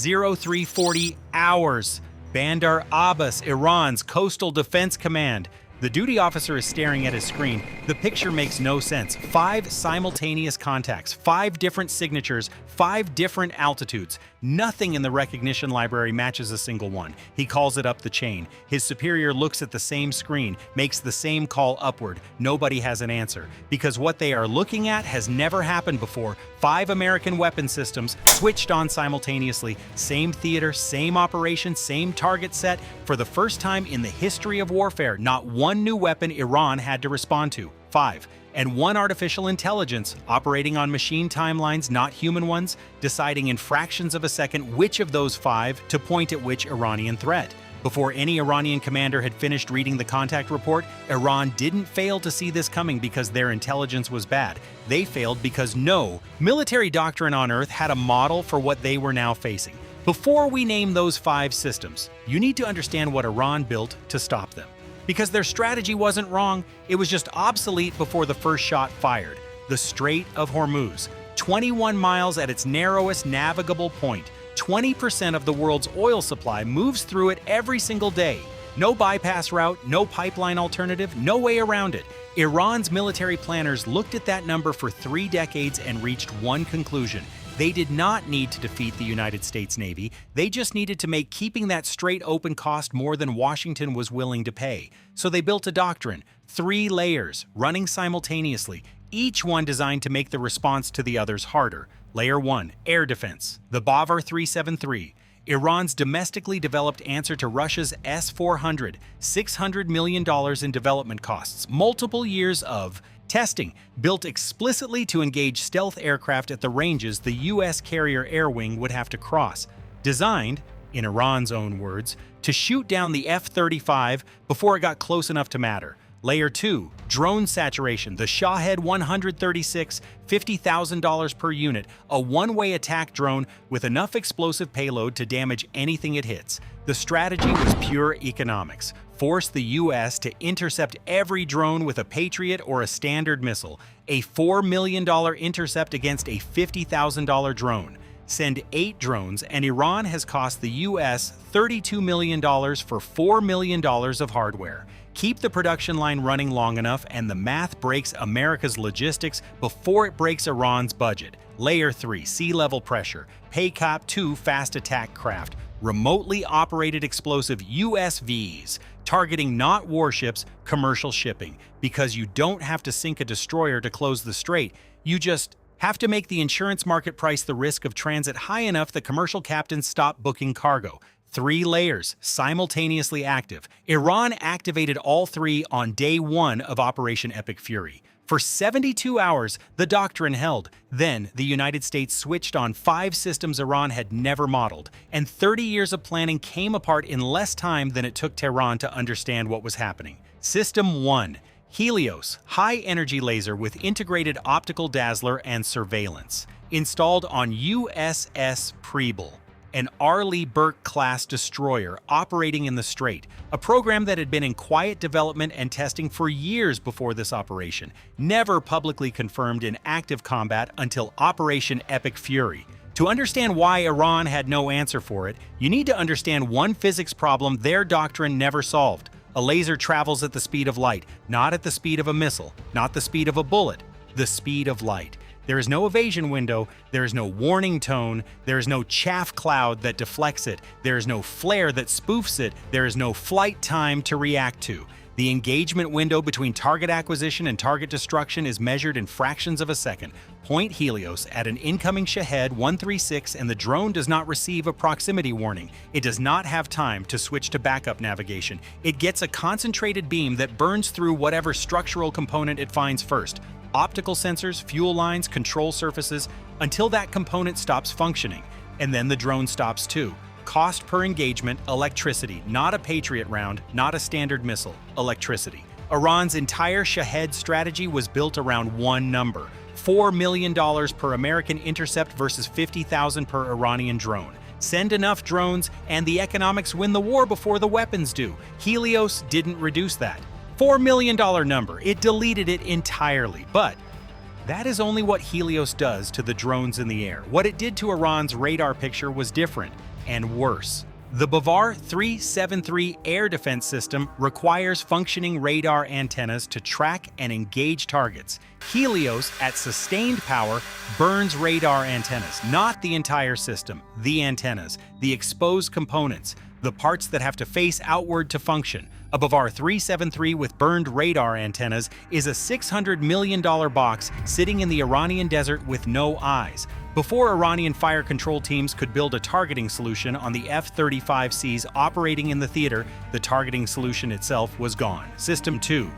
0340 hours. Bandar Abbas, Iran's Coastal Defense Command. The duty officer is staring at his screen. The picture makes no sense. 5 simultaneous contacts, 5 different signatures, 5 different altitudes. Nothing in the recognition library matches a single one. He calls it up the chain. His superior looks at the same screen, makes the same call upward. Nobody has an answer, because what they are looking at has never happened before. 5 American weapon systems switched on simultaneously. Same theater, same operation, same target set. For the first time in the history of warfare, not one new weapon Iran had to respond to. 5. And 1 artificial intelligence, operating on machine timelines, not human ones, deciding in fractions of a second which of those 5 to point at which Iranian threat. Before any Iranian commander had finished reading the contact report, Iran didn't fail to see this coming because their intelligence was bad. They failed because no military doctrine on Earth had a model for what they were now facing. Before we name those 5 systems, you need to understand what Iran built to stop them. Because their strategy wasn't wrong, it was just obsolete before the first shot fired. The Strait of Hormuz, 21 miles at its narrowest navigable point. 20% of the world's oil supply moves through it every single day. No bypass route, no pipeline alternative, no way around it. Iran's military planners looked at that number for 3 decades and reached one conclusion. They did not need to defeat the United States Navy. They just needed to make keeping that strait open cost more than Washington was willing to pay. So they built a doctrine, 3 layers, running simultaneously, each one designed to make the response to the others harder. Layer 1, air defense, the Bavar 373. Iran's domestically developed answer to Russia's S-400, $600 million in development costs, multiple years of testing, built explicitly to engage stealth aircraft at the ranges the U.S. carrier air wing would have to cross. Designed, in Iran's own words, to shoot down the F-35 before it got close enough to matter. Layer 2, drone saturation, the Shahed 136, $50,000 per unit, a one-way attack drone with enough explosive payload to damage anything it hits. The strategy was pure economics. Force the U.S. to intercept every drone with a Patriot or a Standard missile, a $4 million intercept against a $50,000 drone. Send 8 drones, and Iran has cost the U.S. $32 million for $4 million of hardware. Keep the production line running long enough, and the math breaks America's logistics before it breaks Iran's budget. Layer 3, sea-level pressure, PACOP-2 fast attack craft, remotely operated explosive USVs, targeting not warships, commercial shipping. Because you don't have to sink a destroyer to close the strait, you just have to make the insurance market price the risk of transit high enough that commercial captains stop booking cargo. 3 layers, simultaneously active. Iran activated all 3 on day 1 of Operation Epic Fury. For 72 hours, the doctrine held. Then, the United States switched on 5 systems Iran had never modeled, and 30 years of planning came apart in less time than it took Tehran to understand what was happening. System 1. Helios, high-energy laser with integrated optical dazzler and surveillance. Installed on USS Preble, an Arleigh Burke-class destroyer operating in the Strait, a program that had been in quiet development and testing for years before this operation, never publicly confirmed in active combat until Operation Epic Fury. To understand why Iran had no answer for it, you need to understand one physics problem their doctrine never solved. A laser travels at the speed of light, not at the speed of a missile, not the speed of a bullet, the speed of light. There is no evasion window, there is no warning tone, there is no chaff cloud that deflects it, there is no flare that spoofs it, there is no flight time to react to. The engagement window between target acquisition and target destruction is measured in fractions of a second. Point Helios at an incoming Shahed 136 and the drone does not receive a proximity warning. It does not have time to switch to backup navigation. It gets a concentrated beam that burns through whatever structural component it finds first. Optical sensors, fuel lines, control surfaces, until that component stops functioning. And then the drone stops too. Cost per engagement, electricity, not a Patriot round, not a Standard missile, electricity. Iran's entire Shahed strategy was built around one number, $4 million per American intercept versus $50,000 per Iranian drone. Send enough drones, and the economics win the war before the weapons do. Helios didn't reduce that. $4 million number, it deleted it entirely. But that is only what Helios does to the drones in the air. What it did to Iran's radar picture was different. and worse. The Bavar 373 air defense system requires functioning radar antennas to track and engage targets. Helios, at sustained power, burns radar antennas, not the entire system, the antennas, the exposed components, the parts that have to face outward to function. A Bavar 373 with burned radar antennas is a $600 million box sitting in the Iranian desert with no eyes. Before Iranian fire control teams could build a targeting solution on the F-35Cs operating in the theater, the targeting solution itself was gone. System 2.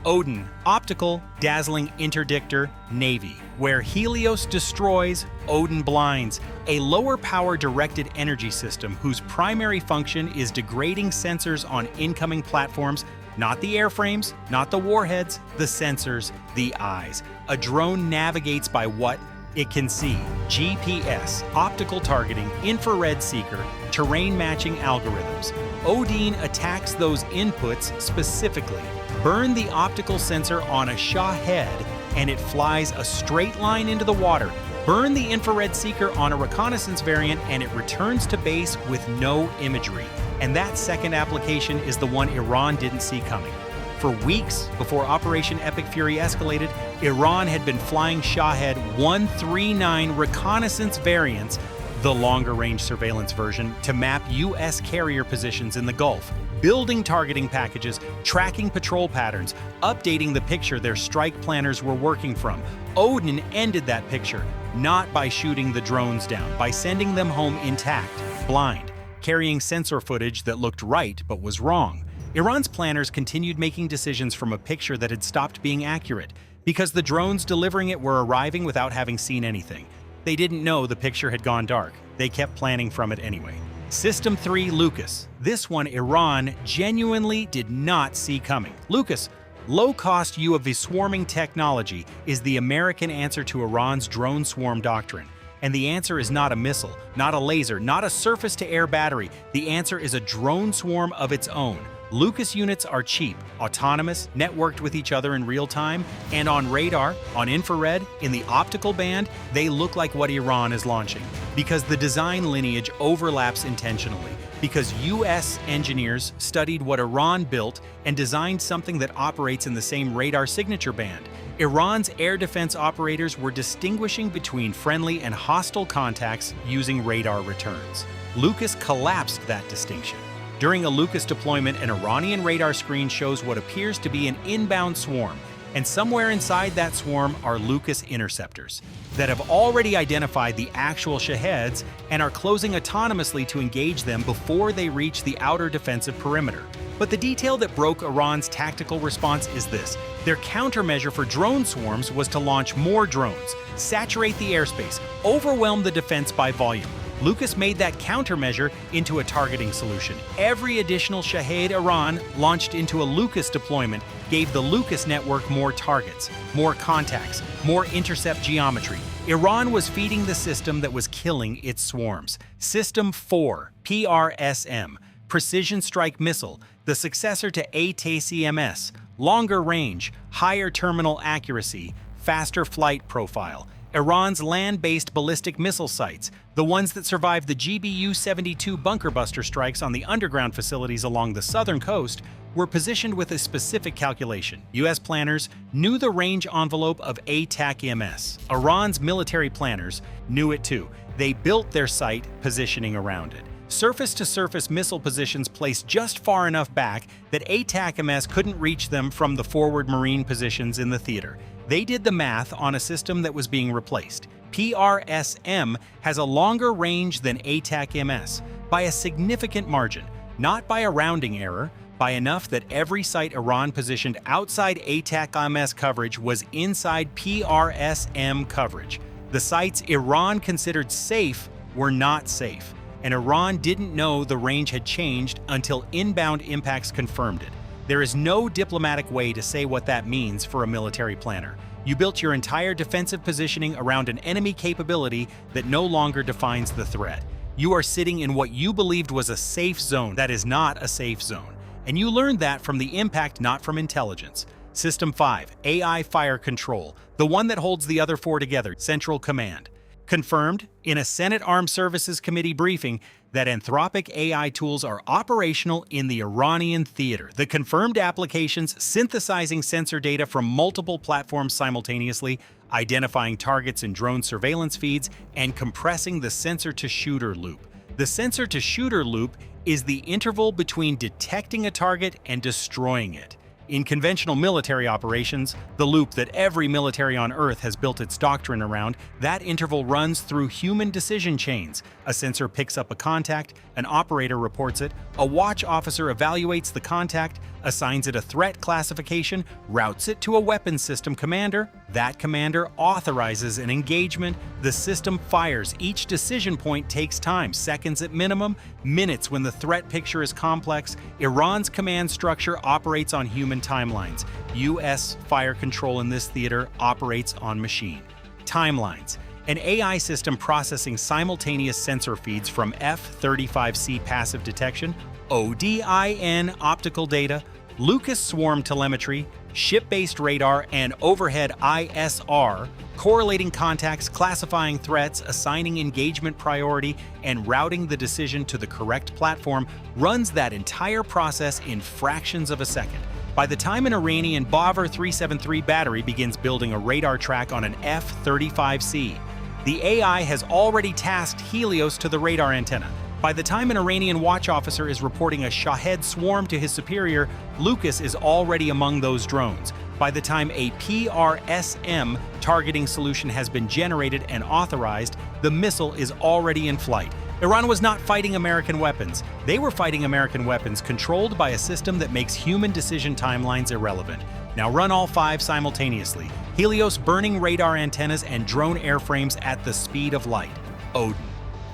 Odin, optical, dazzling interdictor, Navy. Where Helios destroys, Odin blinds. A lower power directed energy system whose primary function is degrading sensors on incoming platforms, not the airframes, not the warheads, the sensors, the eyes. A drone navigates by what it can see: GPS, optical targeting, infrared seeker, terrain matching algorithms. Odin attacks those inputs specifically. Burn the optical sensor on a Shahed and it flies a straight line into the water. Burn the infrared seeker on a reconnaissance variant and it returns to base with no imagery. And that second application is the one Iran didn't see coming. For weeks before Operation Epic Fury escalated, Iran had been flying Shahed 139 reconnaissance variants, the longer-range surveillance version, to map U.S. carrier positions in the Gulf, building targeting packages, tracking patrol patterns, updating the picture their strike planners were working from. Odin ended that picture, not by shooting the drones down, by sending them home intact, blind, carrying sensor footage that looked right but was wrong. Iran's planners continued making decisions from a picture that had stopped being accurate, because the drones delivering it were arriving without having seen anything. They didn't know the picture had gone dark. They kept planning from it anyway. System 3, Lucas. This one Iran genuinely did not see coming. Lucas, low-cost UAV swarming technology, is the American answer to Iran's drone swarm doctrine. And the answer is not a missile, not a laser, not a surface-to-air battery. The answer is a drone swarm of its own. Lucas units are cheap, autonomous, networked with each other in real time, and on radar, on infrared, in the optical band, they look like what Iran is launching. Because the design lineage overlaps intentionally. Because US engineers studied what Iran built and designed something that operates in the same radar signature band. Iran's air defense operators were distinguishing between friendly and hostile contacts using radar returns. Lucas collapsed that distinction. During a Lucas deployment, an Iranian radar screen shows what appears to be an inbound swarm, and somewhere inside that swarm are Lucas interceptors that have already identified the actual Shaheds and are closing autonomously to engage them before they reach the outer defensive perimeter. But the detail that broke Iran's tactical response is this: their countermeasure for drone swarms was to launch more drones, saturate the airspace, overwhelm the defense by volume. Lucas made that countermeasure into a targeting solution. Every additional Shahed Iran launched into a Lucas deployment gave the Lucas network more targets, more contacts, more intercept geometry. Iran was feeding the system that was killing its swarms. System 4, PRSM, Precision Strike Missile, the successor to ATACMS, longer range, higher terminal accuracy, faster flight profile. Iran's land-based ballistic missile sites, the ones that survived the GBU-72 bunker buster strikes on the underground facilities along the southern coast, were positioned with a specific calculation. U.S. planners knew the range envelope of ATACMS. Iran's military planners knew it too. They built their site positioning around it. Surface-to-surface missile positions placed just far enough back that ATACMS couldn't reach them from the forward marine positions in the theater. They did the math on a system that was being replaced. PRSM has a longer range than ATACMS by a significant margin, not by a rounding error, by enough that every site Iran positioned outside ATACMS coverage was inside PRSM coverage. The sites Iran considered safe were not safe, and Iran didn't know the range had changed until inbound impacts confirmed it. There is no diplomatic way to say what that means for a military planner. You built your entire defensive positioning around an enemy capability that no longer defines the threat. You are sitting in what you believed was a safe zone that is not a safe zone. And you learned that from the impact, not from intelligence. System 5, AI Fire Control, the one that holds the other four together, Central Command. confirmed in a Senate Armed Services Committee briefing that Anthropic AI tools are operational in the Iranian theater. The confirmed applications synthesizing sensor data from multiple platforms simultaneously, identifying targets in drone surveillance feeds, and compressing the sensor-to-shooter loop. The sensor-to-shooter loop is the interval between detecting a target and destroying it. In conventional military operations, the loop that every military on Earth has built its doctrine around, that interval runs through human decision chains. A sensor picks up a contact, an operator reports it, a watch officer evaluates the contact, assigns it a threat classification, routes it to a weapons system commander. That commander authorizes an engagement. The system fires. Each decision point takes time, seconds at minimum, minutes when the threat picture is complex. Iran's command structure operates on human timelines. U.S. fire control in this theater operates on machine timelines. An AI system processing simultaneous sensor feeds from F-35C passive detection, ODIN optical data, Lucas swarm telemetry, ship-based radar, and overhead ISR, correlating contacts, classifying threats, assigning engagement priority, and routing the decision to the correct platform, runs that entire process in fractions of a second. By the time an Iranian Bavar 373 battery begins building a radar track on an F-35C, the AI has already tasked Helios to the radar antenna. By the time an Iranian watch officer is reporting a Shahed swarm to his superior, Lucas is already among those drones. By the time a PRSM targeting solution has been generated and authorized, the missile is already in flight. Iran was not fighting American weapons. They were fighting American weapons controlled by a system that makes human decision timelines irrelevant. Now run all 5 simultaneously. Helios burning radar antennas and drone airframes at the speed of light. Odin.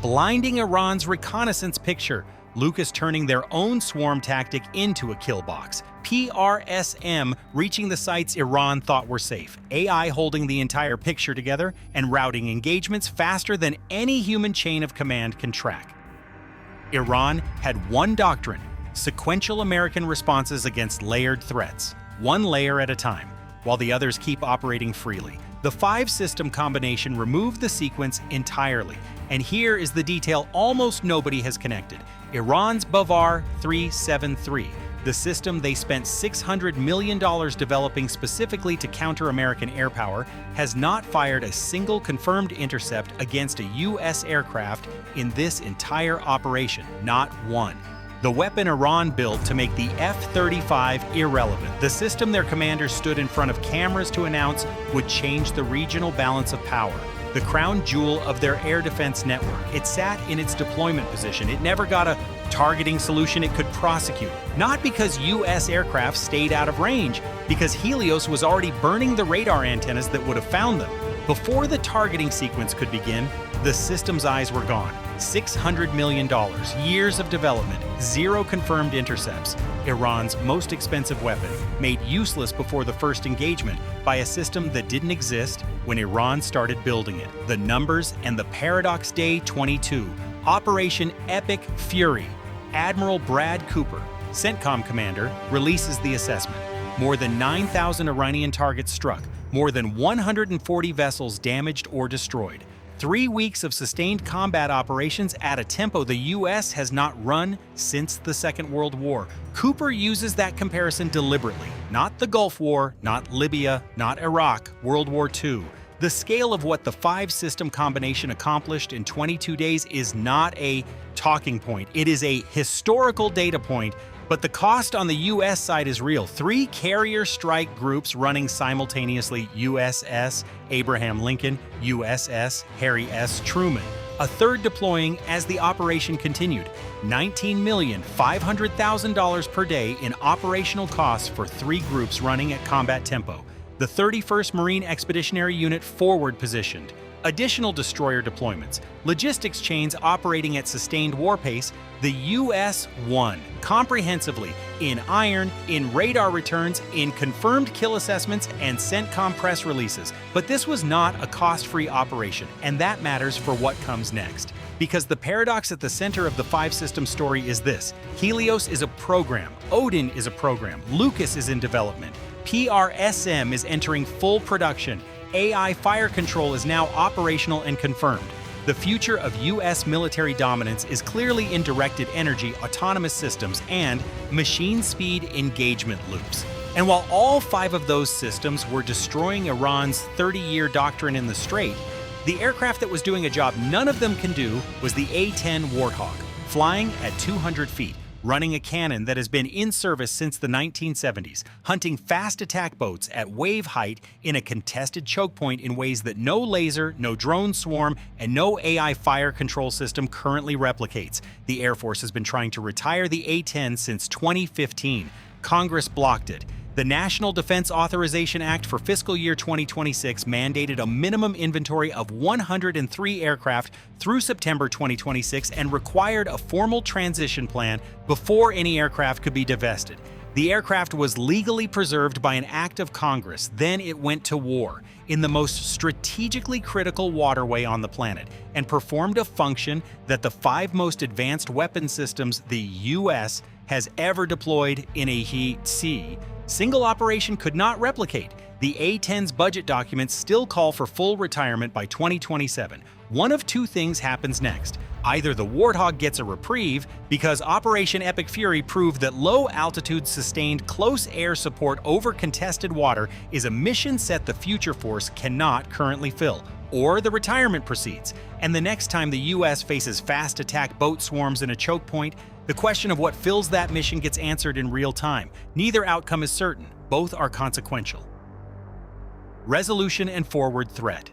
Blinding Iran's reconnaissance picture. Lucas turning their own swarm tactic into a kill box. PRSM reaching the sites Iran thought were safe. AI holding the entire picture together and routing engagements faster than any human chain of command can track. Iran had one doctrine: sequential American responses against layered threats, one layer at a time, while the others keep operating freely. The 5-system combination removed the sequence entirely. And here is the detail almost nobody has connected. Iran's Bavar 373, the system they spent $600 million developing specifically to counter American air power, has not fired a single confirmed intercept against a U.S. aircraft in this entire operation, not one. The weapon Iran built to make the F-35 irrelevant, the system their commanders stood in front of cameras to announce would change the regional balance of power. The crown jewel of their air defense network. It sat in its deployment position. It never got a targeting solution it could prosecute. Not because U.S. aircraft stayed out of range, because Helios was already burning the radar antennas that would have found them. Before the targeting sequence could begin, the system's eyes were gone. $600 million, years of development, 0 confirmed intercepts. Iran's most expensive weapon, made useless before the first engagement by a system that didn't exist when Iran started building it. The numbers and the paradox. Day 22, Operation Epic Fury. Admiral Brad Cooper, CENTCOM commander, releases the assessment. More than 9,000 Iranian targets struck, more than 140 vessels damaged or destroyed. 3 weeks of sustained combat operations at a tempo the U.S. has not run since the Second World War. Cooper uses that comparison deliberately. Not the Gulf War, not Libya, not Iraq, World War II. The scale of what the 5-system combination accomplished in 22 days is not a talking point. It is a historical data point. But the cost on the U.S. side is real. 3 carrier strike groups running simultaneously: USS Abraham Lincoln, USS Harry S. Truman. A third deploying as the operation continued. $19,500,000 per day in operational costs for 3 groups running at combat tempo. The 31st Marine Expeditionary Unit forward positioned. Additional destroyer deployments, logistics chains operating at sustained war pace. The U.S. won comprehensively in iron, in radar returns, in confirmed kill assessments, and CENTCOM press releases. But this was not a cost-free operation, and that matters for what comes next. Because the paradox at the center of the 5-system story is this: Helios is a program, Odin is a program, Lucas is in development, PRSM is entering full production. AI fire control is now operational and confirmed. The future of U.S. military dominance is clearly in directed energy, autonomous systems, and machine speed engagement loops. And while all 5 of those systems were destroying Iran's 30-year doctrine in the Strait, the aircraft that was doing a job none of them can do was the A-10 Warthog, flying at 200 feet, running a cannon that has been in service since the 1970s, hunting fast attack boats at wave height in a contested choke point in ways that no laser, no drone swarm, and no AI fire control system currently replicates. The Air Force has been trying to retire the A-10 since 2015. Congress blocked it. The National Defense Authorization Act for fiscal year 2026 mandated a minimum inventory of 103 aircraft through September 2026 and required a formal transition plan before any aircraft could be divested. The aircraft was legally preserved by an act of Congress. Then it went to war in the most strategically critical waterway on the planet and performed a function that the 5 most advanced weapon systems the U.S. has ever deployed in a sea single operation could not replicate. The A-10's budget documents still call for full retirement by 2027. One of 2 things happens next. Either the Warthog gets a reprieve because Operation Epic Fury proved that low-altitude sustained close air support over contested water is a mission set the future force cannot currently fill, or the retirement proceeds. And the next time the U.S. faces fast attack boat swarms in a choke point, the question of what fills that mission gets answered in real time. Neither outcome is certain. Both are consequential. Resolution and forward threat.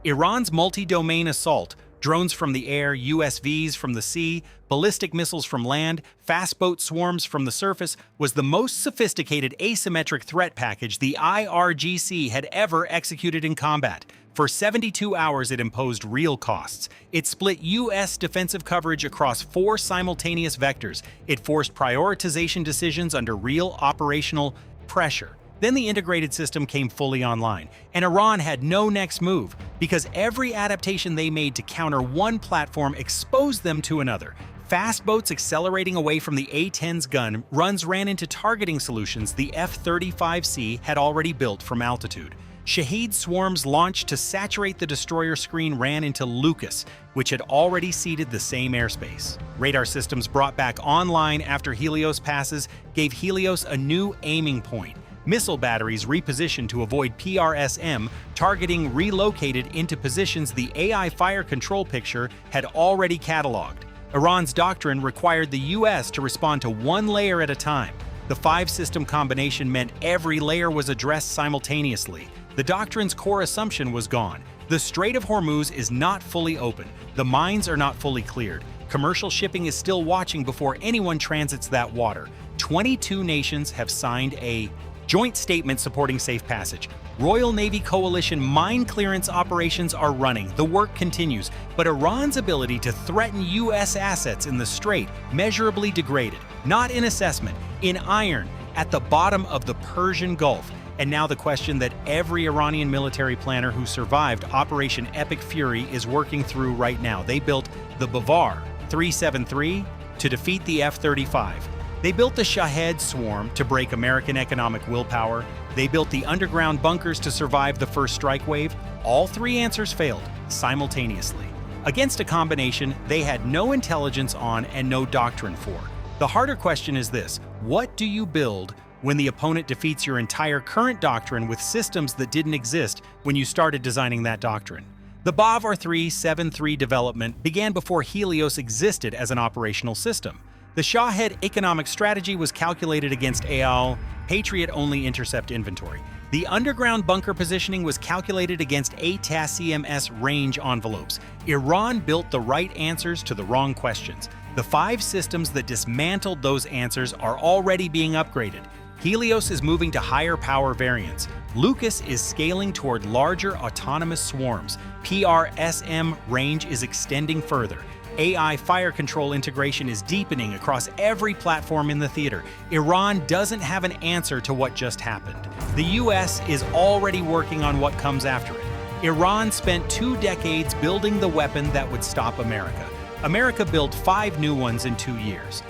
Iran's multi-domain assault, drones from the air, USVs from the sea, ballistic missiles from land, fast boat swarms from the surface, was the most sophisticated asymmetric threat package the IRGC had ever executed in combat. For 72 hours, it imposed real costs. It split U.S. defensive coverage across 4 simultaneous vectors. It forced prioritization decisions under real operational pressure. Then the integrated system came fully online, and Iran had no next move because every adaptation they made to counter one platform exposed them to another. Fast boats accelerating away from the A-10's gun runs ran into targeting solutions the F-35C had already built from altitude. Shahed swarms launched to saturate the destroyer screen ran into Lucas, which had already ceded the same airspace. Radar systems brought back online after Helios passes gave Helios a new aiming point. Missile batteries repositioned to avoid PRSM, targeting relocated into positions the AI fire control picture had already cataloged. Iran's doctrine required the U.S. to respond to one layer at a time. The 5-system combination meant every layer was addressed simultaneously. The doctrine's core assumption was gone. The Strait of Hormuz is not fully open. The mines are not fully cleared. Commercial shipping is still watching before anyone transits that water. 22 nations have signed a joint statement supporting safe passage. Royal Navy coalition mine clearance operations are running. The work continues, but Iran's ability to threaten U.S. assets in the Strait measurably degraded, not in assessment, in iron, at the bottom of the Persian Gulf. And now the question that every Iranian military planner who survived Operation Epic Fury is working through right now. They built the Bavar 373 to defeat the F-35. They built the Shahed swarm to break American economic willpower. They built the underground bunkers to survive the first strike wave. All 3 answers failed simultaneously. Against a combination they had no intelligence on and no doctrine for. The harder question is this: what do you build when the opponent defeats your entire current doctrine with systems that didn't exist when you started designing that doctrine? The Bavar 373 development began before Helios existed as an operational system. The Shahed economic strategy was calculated against AL, Patriot-only intercept inventory. The underground bunker positioning was calculated against ATAS-CMS range envelopes. Iran built the right answers to the wrong questions. The 5 systems that dismantled those answers are already being upgraded. Helios is moving to higher power variants. Lucas is scaling toward larger autonomous swarms. PRSM range is extending further. AI fire control integration is deepening across every platform in the theater. Iran doesn't have an answer to what just happened. The US is already working on what comes after it. Iran spent 2 decades building the weapon that would stop America. America built 5 new ones in 2 years.